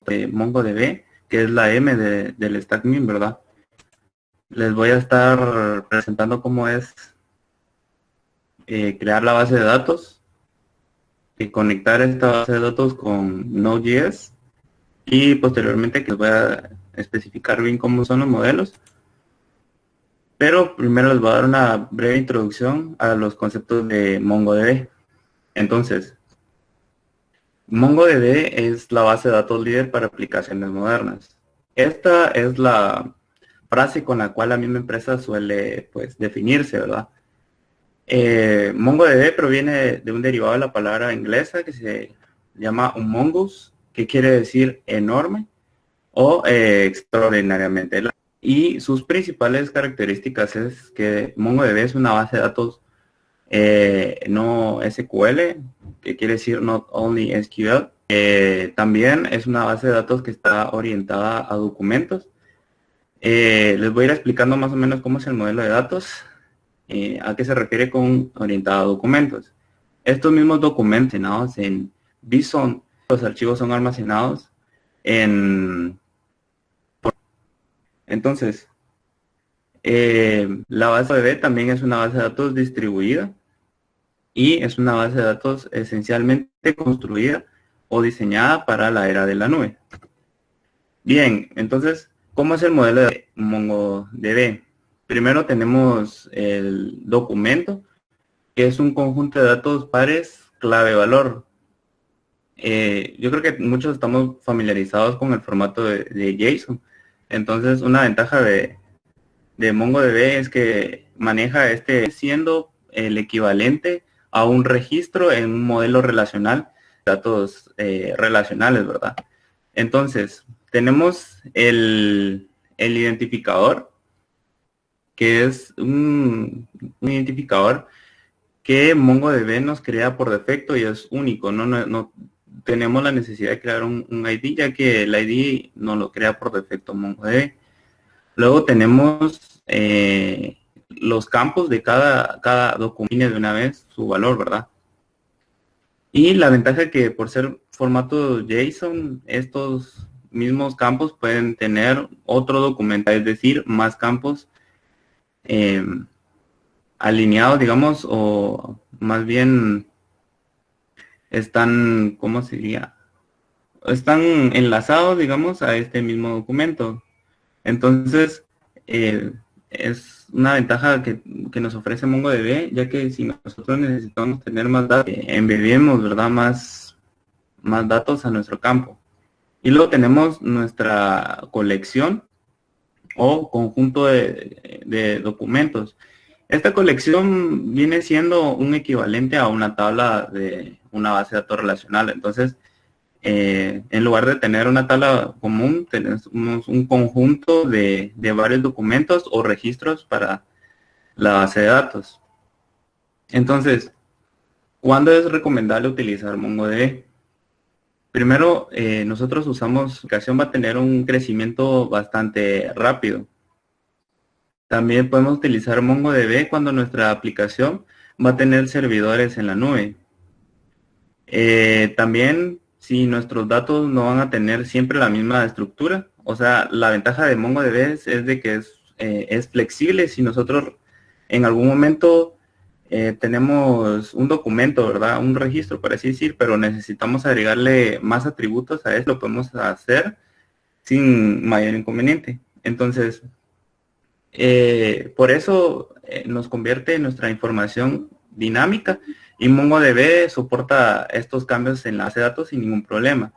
de MongoDB, que es la M del stack min, ¿verdad? Les voy a estar presentando cómo es crear la base de datos y conectar esta base de datos con Node.js, y posteriormente que les voy a especificar bien cómo son los modelos. Pero primero les voy a dar una breve introducción a los conceptos de MongoDB. Entonces, MongoDB es la base de datos líder para aplicaciones modernas. Esta es la frase con la cual la misma empresa suele, pues, definirse, ¿verdad? MongoDB proviene de un derivado de la palabra inglesa que se llama humongous, que quiere decir enorme o extraordinariamente. Y sus principales características es que MongoDB es una base de datos no SQL, que quiere decir Not Only SQL. También es una base de datos que está orientada a documentos. Les voy a ir explicando más o menos cómo es el modelo de datos, a qué se refiere con orientado a documentos. Estos mismos documentos almacenados en JSON, los archivos son almacenados en... Entonces, la base de DB también es una base de datos distribuida y es una base de datos esencialmente construida o diseñada para la era de la nube. Bien, entonces, ¿cómo es el modelo de MongoDB? Primero tenemos el documento, que es un conjunto de datos pares clave-valor. Yo creo que muchos estamos familiarizados con el formato de JSON. Entonces, una ventaja de MongoDB es que maneja siendo el equivalente a un registro en un modelo relacional, datos relacionales, ¿verdad? Entonces, tenemos el identificador, que es un identificador que MongoDB nos crea por defecto y es único, no tenemos la necesidad de crear un ID, ya que el ID nos lo crea por defecto MongoDB. Luego tenemos los campos de cada documento de una vez, su valor, ¿verdad? Y la ventaja que por ser formato JSON, estos mismos campos pueden tener otro documento, es decir, más campos alineados, digamos, o más bien están, ¿cómo se diría? Están enlazados, digamos, a este mismo documento. Entonces, es una ventaja que nos ofrece MongoDB, ya que si nosotros necesitamos tener más datos, embebemos, ¿verdad? Más datos a nuestro campo. Y luego tenemos nuestra colección o conjunto de documentos. Esta colección viene siendo un equivalente a una tabla de una base de datos relacional. Entonces, en lugar de tener una tabla común, tenemos un conjunto de varios documentos o registros para la base de datos. Entonces, ¿cuándo es recomendable utilizar MongoDB? Primero, nosotros usamos, la aplicación va a tener un crecimiento bastante rápido. También podemos utilizar MongoDB cuando nuestra aplicación va a tener servidores en la nube. También si nuestros datos no van a tener siempre la misma estructura, o sea, la ventaja de MongoDB es de que es flexible. Si nosotros en algún momento tenemos un documento, ¿verdad? Un registro, por así decir, pero necesitamos agregarle más atributos a eso, lo podemos hacer sin mayor inconveniente. Entonces, por eso nos convierte nuestra información dinámica, y MongoDB soporta estos cambios en la base de datos sin ningún problema.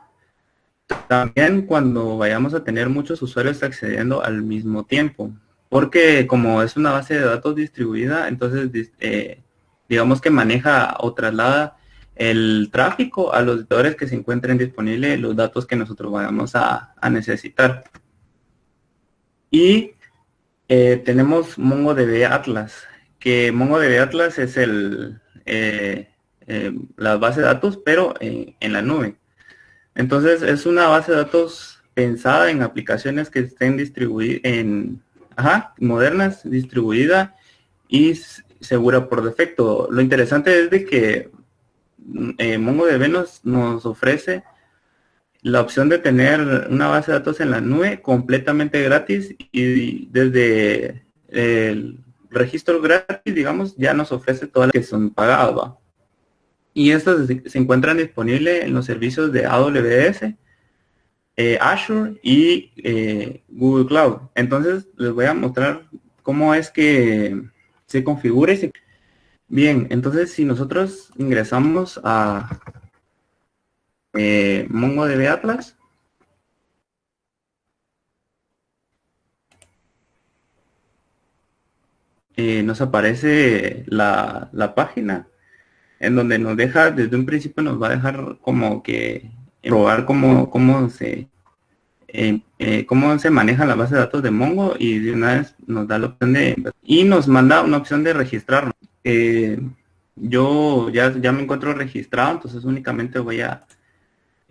También cuando vayamos a tener muchos usuarios accediendo al mismo tiempo, porque como es una base de datos distribuida, entonces digamos que maneja o traslada el tráfico a los servidores que se encuentren disponibles los datos que nosotros vayamos a necesitar. Y tenemos MongoDB Atlas, que MongoDB Atlas es la base de datos, pero en la nube. Entonces es una base de datos pensada en aplicaciones que estén distribuidas, modernas, distribuida y segura por defecto. Lo interesante es de que MongoDB nos ofrece la opción de tener una base de datos en la nube completamente gratis, y desde el registro gratis, digamos, ya nos ofrece todas las que son pagadas, ¿va? Y estas se encuentran disponibles en los servicios de AWS, Azure y Google Cloud. Entonces les voy a mostrar cómo es que se configura. Bien, entonces si nosotros ingresamos a MongoDB Atlas, nos aparece la página en donde nos deja, desde un principio nos va a dejar como que probar cómo se maneja la base de datos de Mongo, y de una vez nos da la opción y nos manda una opción de registrarnos. Yo ya me encuentro registrado, entonces únicamente voy a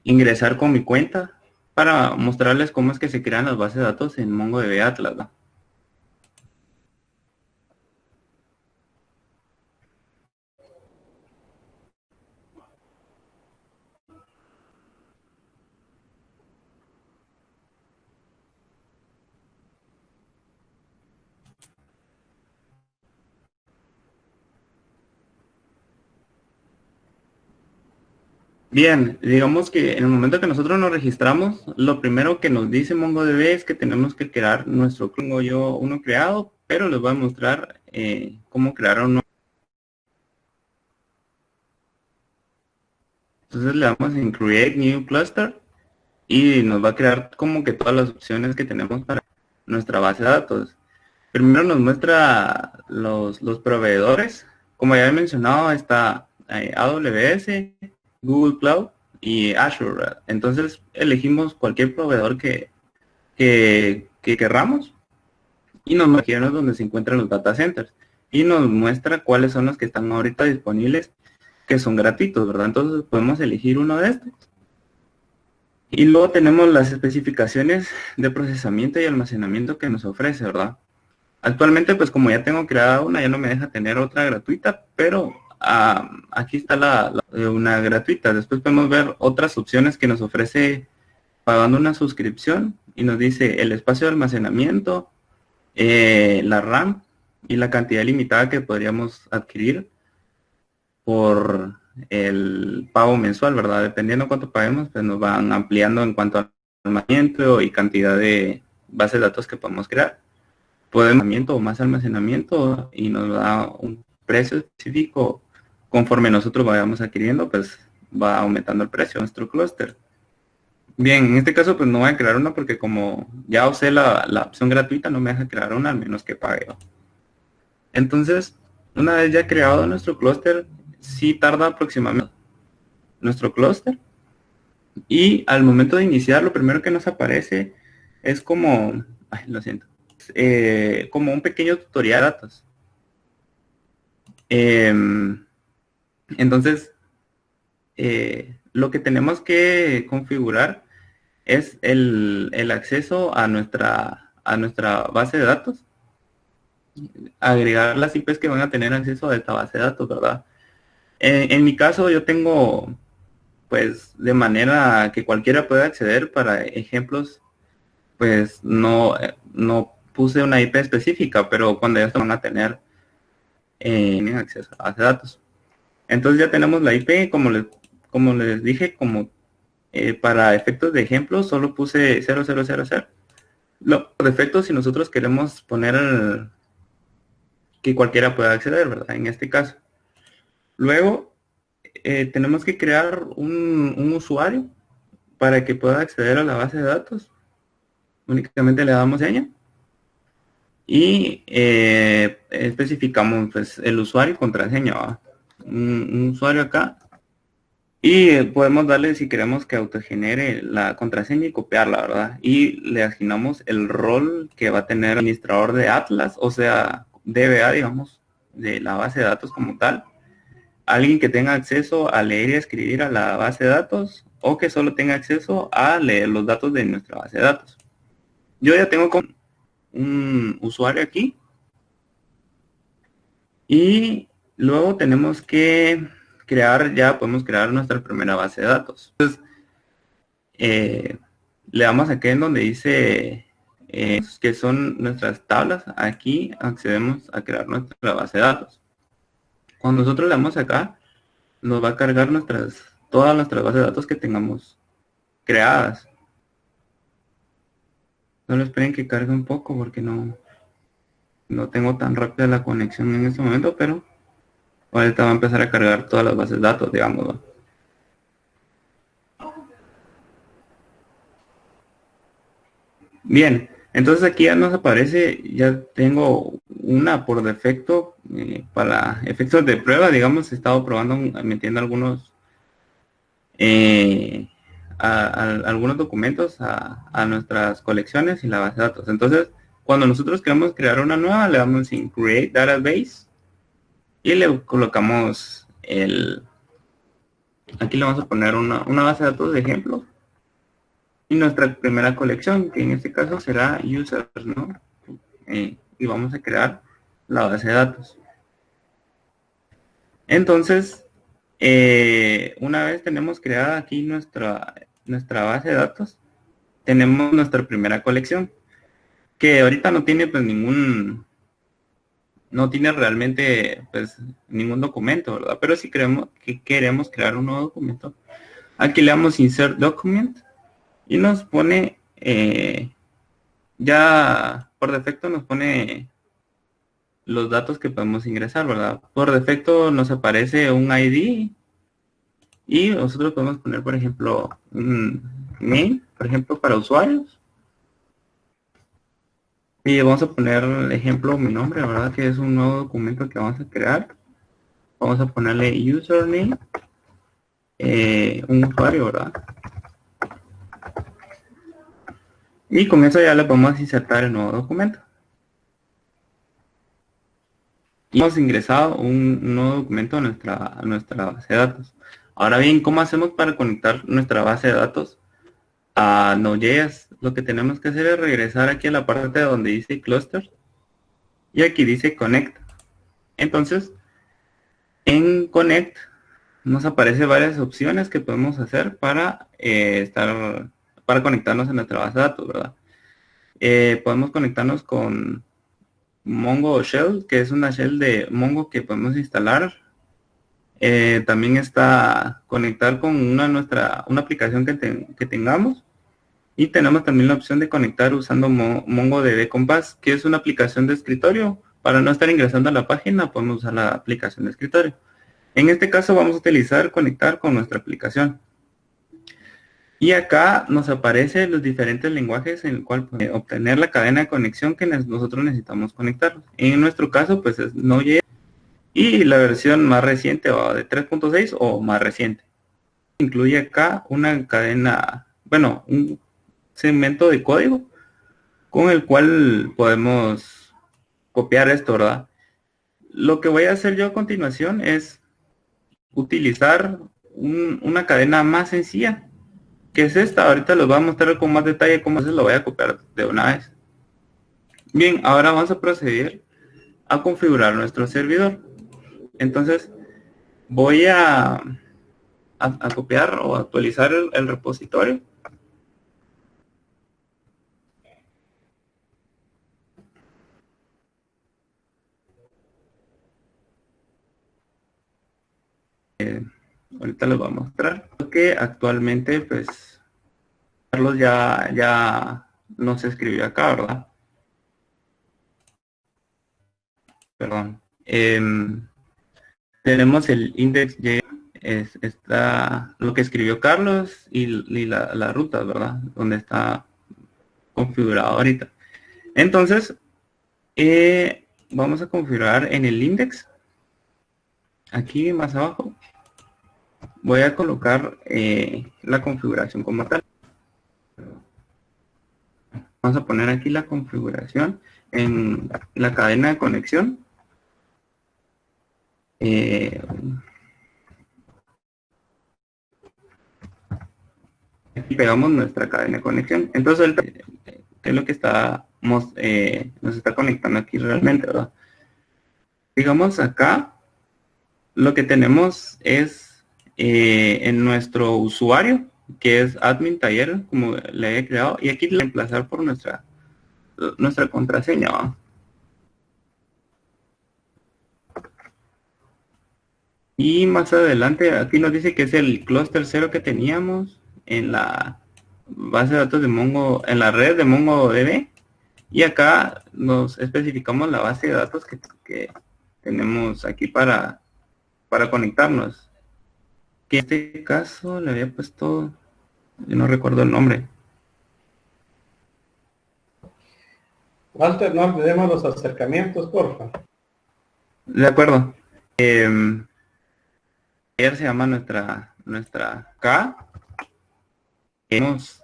ingresar con mi cuenta para mostrarles cómo es que se crean las bases de datos en MongoDB Atlas, ¿no? Bien, digamos que en el momento que nosotros nos registramos, lo primero que nos dice MongoDB es que tenemos que crear nuestro. Tengo yo uno creado, pero les voy a mostrar cómo crear uno. Entonces le damos en Create New Cluster y nos va a crear como que todas las opciones que tenemos para nuestra base de datos. Primero nos muestra los proveedores. Como ya he mencionado, está AWS, Google Cloud y Azure. Entonces elegimos cualquier proveedor que querramos y nos muestra donde se encuentran los data centers y nos muestra cuáles son los que están ahorita disponibles, que son gratuitos, ¿verdad? Entonces podemos elegir uno de estos. Y luego tenemos las especificaciones de procesamiento y almacenamiento que nos ofrece, ¿verdad? Actualmente, pues como ya tengo creada una, ya no me deja tener otra gratuita, pero aquí está una gratuita. Después podemos ver otras opciones que nos ofrece pagando una suscripción, y nos dice el espacio de almacenamiento, la RAM y la cantidad limitada que podríamos adquirir por el pago mensual, ¿verdad? Dependiendo cuánto paguemos, pues nos van ampliando en cuanto al almacenamiento y cantidad de bases de datos que podemos crear. Podemos o más almacenamiento, y nos da un precio específico. Conforme nosotros vayamos adquiriendo, pues va aumentando el precio de nuestro clúster. Bien, en este caso pues no voy a crear una porque como ya usé la opción gratuita, no me deja crear una al menos que pague. Entonces, una vez ya creado nuestro clúster, sí tarda aproximadamente nuestro clúster, y al momento de iniciar lo primero que nos aparece es como, ay, lo siento, como un pequeño tutorial de datos. Entonces, lo que tenemos que configurar es el acceso a nuestra base de datos, agregar las IPs que van a tener acceso a esta base de datos, ¿verdad? En mi caso yo tengo, pues, de manera que cualquiera pueda acceder. Para ejemplos, pues no puse una IP específica, pero cuando ya van a tener acceso a base de datos. Entonces ya tenemos la IP, como les dije, para efectos de ejemplo, solo puse 0000. Por defecto, si nosotros queremos poner que cualquiera pueda acceder, ¿verdad? En este caso. Luego, tenemos que crear un usuario para que pueda acceder a la base de datos. Únicamente le damos seña y especificamos, pues, el usuario y contraseña, ¿va? Un usuario acá. Y podemos darle, si queremos, que autogenere la contraseña y copiarla, ¿verdad? Y le asignamos el rol que va a tener el administrador de Atlas, o sea, DBA, digamos, de la base de datos como tal. Alguien que tenga acceso a leer y escribir a la base de datos, o que solo tenga acceso a leer los datos de nuestra base de datos. Yo ya tengo como un usuario aquí. Y luego tenemos que podemos crear nuestra primera base de datos. Entonces, le damos aquí en donde dice que son nuestras tablas. Aquí accedemos a crear nuestra base de datos. Cuando nosotros le damos acá, nos va a cargar todas nuestras bases de datos que tengamos creadas. Solo esperen que cargue un poco porque no tengo tan rápida la conexión en este momento, pero ahorita va a empezar a cargar todas las bases de datos, digamos, ¿no? Bien, entonces aquí ya nos aparece, ya tengo una por defecto para efectos de prueba, digamos, he estado probando, metiendo algunos algunos documentos a nuestras colecciones y la base de datos. Entonces, cuando nosotros queremos crear una nueva, le damos en Create Database y le colocamos aquí le vamos a poner una base de datos de ejemplo y nuestra primera colección, que en este caso será Users, ¿no? Y vamos a crear la base de datos. Entonces, una vez tenemos creada aquí nuestra base de datos, tenemos nuestra primera colección, que ahorita no tiene pues no tiene realmente pues ningún documento, ¿verdad? Pero si queremos crear un nuevo documento, aquí le damos Insert Document y nos pone, ya por defecto nos pone los datos que podemos ingresar, ¿verdad? Por defecto nos aparece un ID y nosotros podemos poner, por ejemplo, un name, por ejemplo, para usuarios. Y vamos a poner, ejemplo, mi nombre, ¿verdad? Que es un nuevo documento que vamos a crear. Vamos a ponerle username, un usuario, ¿verdad? Y con eso ya le podemos insertar el nuevo documento. Y hemos ingresado un nuevo documento a nuestra base de datos. Ahora bien, ¿cómo hacemos para conectar nuestra base de datos a Node.js? Lo que tenemos que hacer es regresar aquí a la parte donde dice Cluster y aquí dice Connect. Entonces, en Connect nos aparece varias opciones que podemos hacer para para conectarnos a nuestra base de datos, ¿verdad? Podemos conectarnos con Mongo Shell, que es una shell de Mongo que podemos instalar. También está conectar con una aplicación que tengamos. Y tenemos también la opción de conectar usando MongoDB Compass, que es una aplicación de escritorio. Para no estar ingresando a la página, podemos usar la aplicación de escritorio. En este caso vamos a utilizar conectar con nuestra aplicación. Y acá nos aparecen los diferentes lenguajes en el cual podemos obtener la cadena de conexión que nosotros necesitamos conectar. En nuestro caso, pues es Node.js y la versión más reciente o de 3.6 o más reciente. Incluye acá una cadena, bueno, un segmento de código con el cual podemos copiar esto, ¿verdad? Lo que voy a hacer yo a continuación es utilizar una cadena más sencilla, que es esta. Ahorita les voy a mostrar con más detalle cómo se lo voy a copiar de una vez. Bien, ahora vamos a proceder a configurar nuestro servidor. Entonces voy a copiar o actualizar el repositorio. Ahorita les voy a mostrar que actualmente pues Carlos ya nos escribió acá, ¿verdad? Perdón. Tenemos el index.js, está lo que escribió Carlos y la ruta, ¿verdad? Donde está configurado ahorita. Entonces, vamos a configurar en el index. Aquí más abajo voy a colocar la configuración como tal. Vamos a poner aquí la configuración en la cadena de conexión. Y pegamos nuestra cadena de conexión. Entonces, ¿qué es lo que nos está conectando aquí realmente, ¿verdad? Digamos acá, lo que tenemos es en nuestro usuario, que es admin taller, como le he creado, y aquí le voy a reemplazar por nuestra contraseña, ¿va? Y más adelante, aquí nos dice que es el clúster 0 que teníamos en la base de datos de Mongo, en la red de MongoDB. Y acá nos especificamos la base de datos que tenemos aquí para conectarnos. Que en este caso le había puesto, yo no recuerdo el nombre. Walter, no olvidemos los acercamientos, porfa. De acuerdo. Ayer se llama nuestra K. Tenemos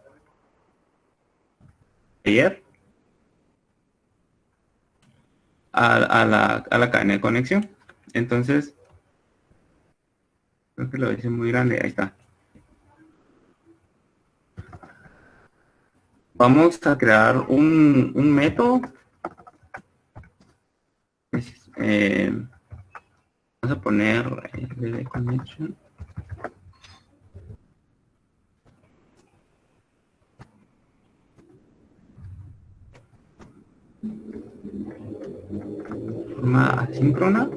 ayer a la cadena de conexión. Entonces, creo que lo hice muy grande. Ahí está. Vamos a crear un método. Vamos a poner DB connection. Forma asíncrona.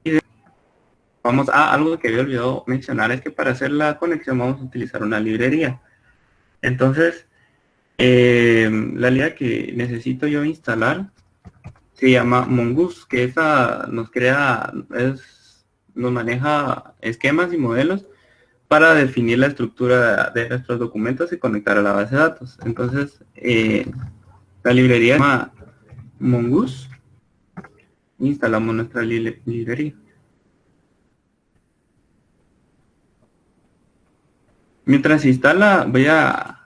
Y vamos a algo que había olvidado mencionar, es que para hacer la conexión vamos a utilizar una librería. Entonces, la librería que necesito yo instalar se llama Mongoose, que esa nos maneja esquemas y modelos para definir la estructura de nuestros documentos y conectar a la base de datos. Entonces, la librería se llama Mongoose. Instalamos nuestra librería. Mientras se instala, voy a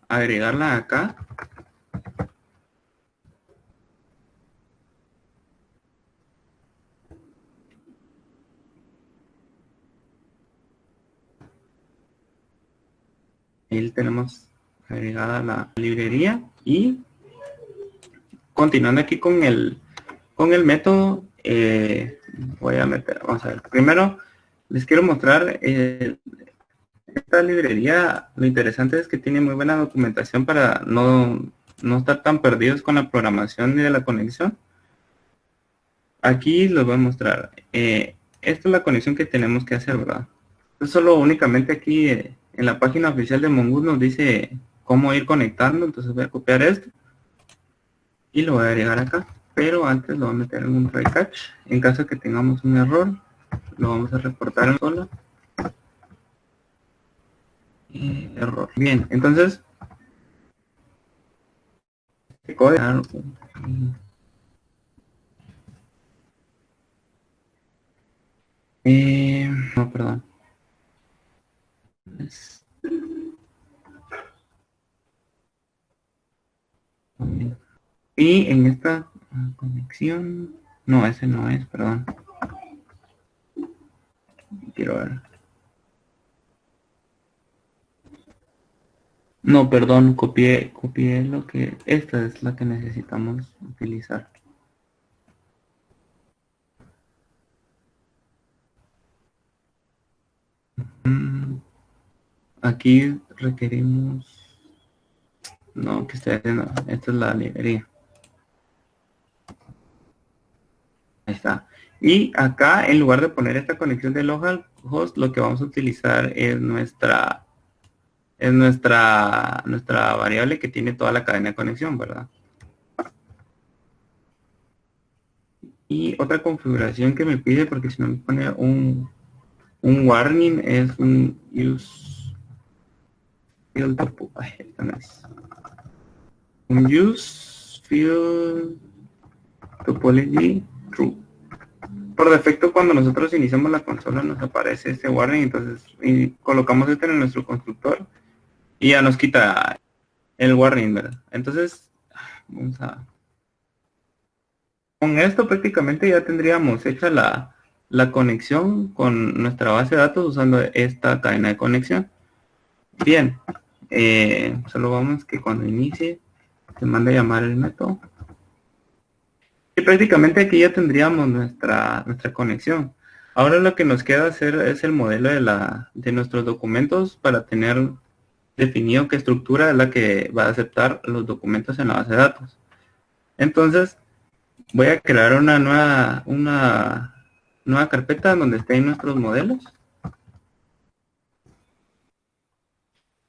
agregarla acá. Ahí tenemos agregada la librería y continuando aquí con el método, voy a meter, vamos a ver, primero les quiero mostrar esta librería. Lo interesante es que tiene muy buena documentación para no estar tan perdidos con la programación ni de la conexión. Aquí les voy a mostrar, esta es la conexión que tenemos que hacer, ¿verdad? Solo únicamente aquí en la página oficial de Mongoose nos dice cómo ir conectando. Entonces voy a copiar esto y lo voy a agregar acá, pero antes lo voy a meter en un try catch. En caso de que tengamos un error, lo vamos a reportar en sola. Error. Bien, entonces no, perdón. Y en esta conexión, no, ese no es, perdón. Quiero ver. No, perdón, copié lo que, esta es la que necesitamos utilizar. Aquí requerimos, no, que estoy haciendo, esta es la librería. Ahí está. Y acá, en lugar de poner esta conexión de localhost, lo que vamos a utilizar es nuestra variable que tiene toda la cadena de conexión, ¿verdad? Y otra configuración que me pide, porque si no me pone un warning, es un use field, un use field topology true. Por defecto, cuando nosotros iniciamos la consola nos aparece este warning, entonces colocamos este en nuestro constructor y ya nos quita el warning, ¿verdad? Entonces, vamos a... Con esto prácticamente ya tendríamos hecha la conexión con nuestra base de datos usando esta cadena de conexión. Bien, solo vamos que cuando inicie se manda a llamar el método. Y prácticamente aquí ya tendríamos nuestra conexión. Ahora lo que nos queda hacer es el modelo de nuestros documentos para tener definido qué estructura es la que va a aceptar los documentos en la base de datos. Entonces, voy a crear una nueva carpeta donde estén nuestros modelos.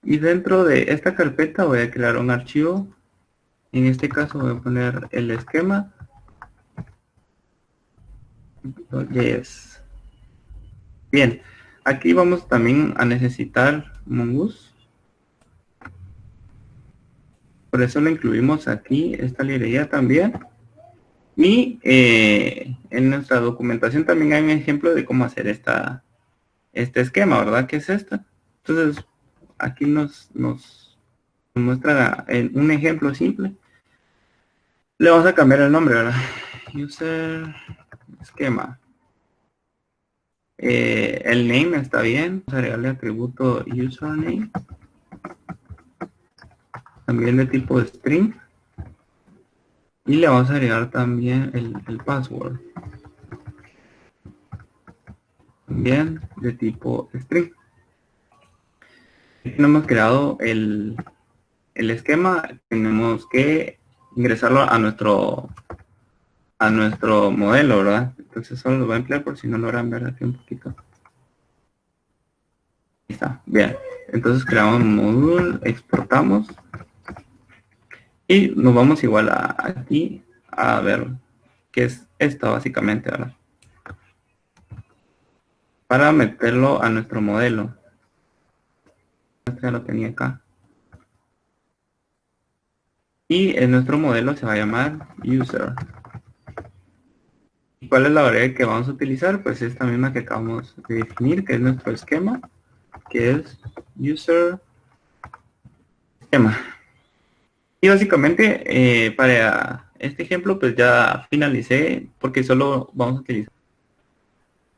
Y dentro de esta carpeta voy a crear un archivo. En este caso voy a poner el esquema. .js. Bien, aquí vamos también a necesitar Mongoose. Por eso lo incluimos aquí, esta librería también. Y en nuestra documentación también hay un ejemplo de cómo hacer este esquema, ¿verdad? ¿Qué es esta? Entonces, aquí nos muestra un ejemplo simple. Le vamos a cambiar el nombre, ¿verdad? User esquema. El name está bien. Vamos a agregarle atributo username. También de tipo string. Y le vamos a agregar también el password. También de tipo string. Hemos creado el esquema. Tenemos que ingresarlo a nuestro modelo, ¿verdad? Entonces solo lo voy a emplear por si no logran ver aquí un poquito. Ahí está, bien. Entonces creamos un módulo, exportamos. Y nos vamos igual aquí a ver qué es esto básicamente, ¿verdad? Para meterlo a nuestro modelo. Ya lo tenía acá. Y en nuestro modelo se va a llamar user. ¿Y cuál es la variable que vamos a utilizar? Pues esta misma que acabamos de definir, que es nuestro esquema, que es user esquema. Y básicamente para este ejemplo pues ya finalicé porque solo vamos a utilizar.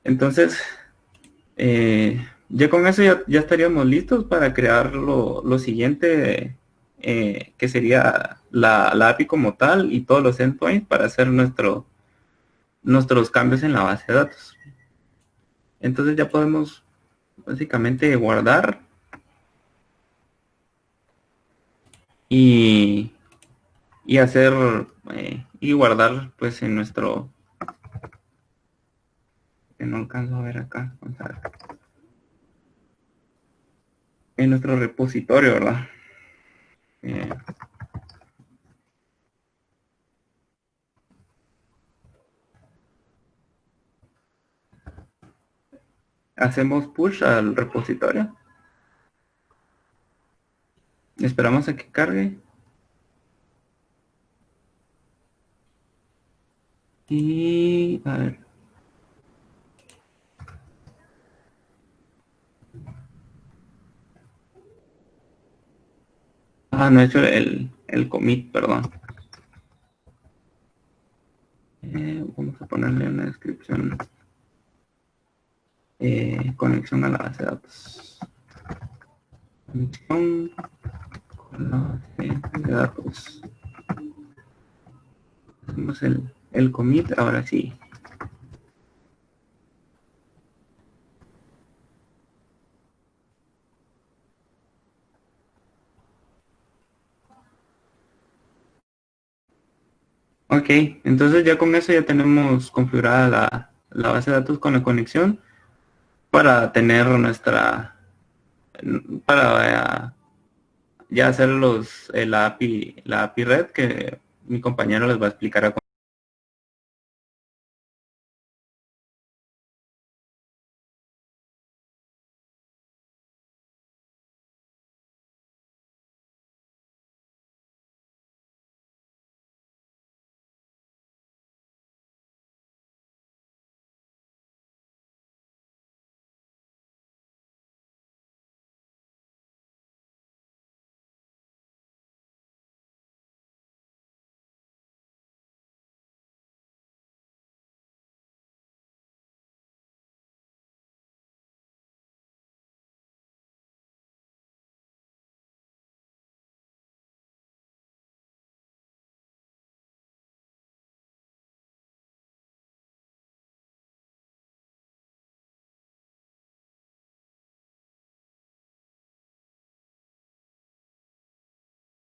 Entonces ya con eso ya estaríamos listos para crear lo siguiente que sería la API como tal y todos los endpoints para hacer nuestros cambios en la base de datos. Entonces ya podemos básicamente guardar y hacer y guardar pues en nuestro, que no alcanzo a ver acá, vamos a ver, en nuestro repositorio, ¿verdad? Hacemos push al repositorio, esperamos a que cargue y a ver. No he hecho el commit, perdón. Vamos a ponerle una descripción. Conexión a la base de datos. Conexión con la base de datos. Hacemos el commit, ahora sí. Ok, entonces ya con eso ya tenemos configurada la base de datos con la conexión para tener para ya hacer la API red que mi compañero les va a explicar a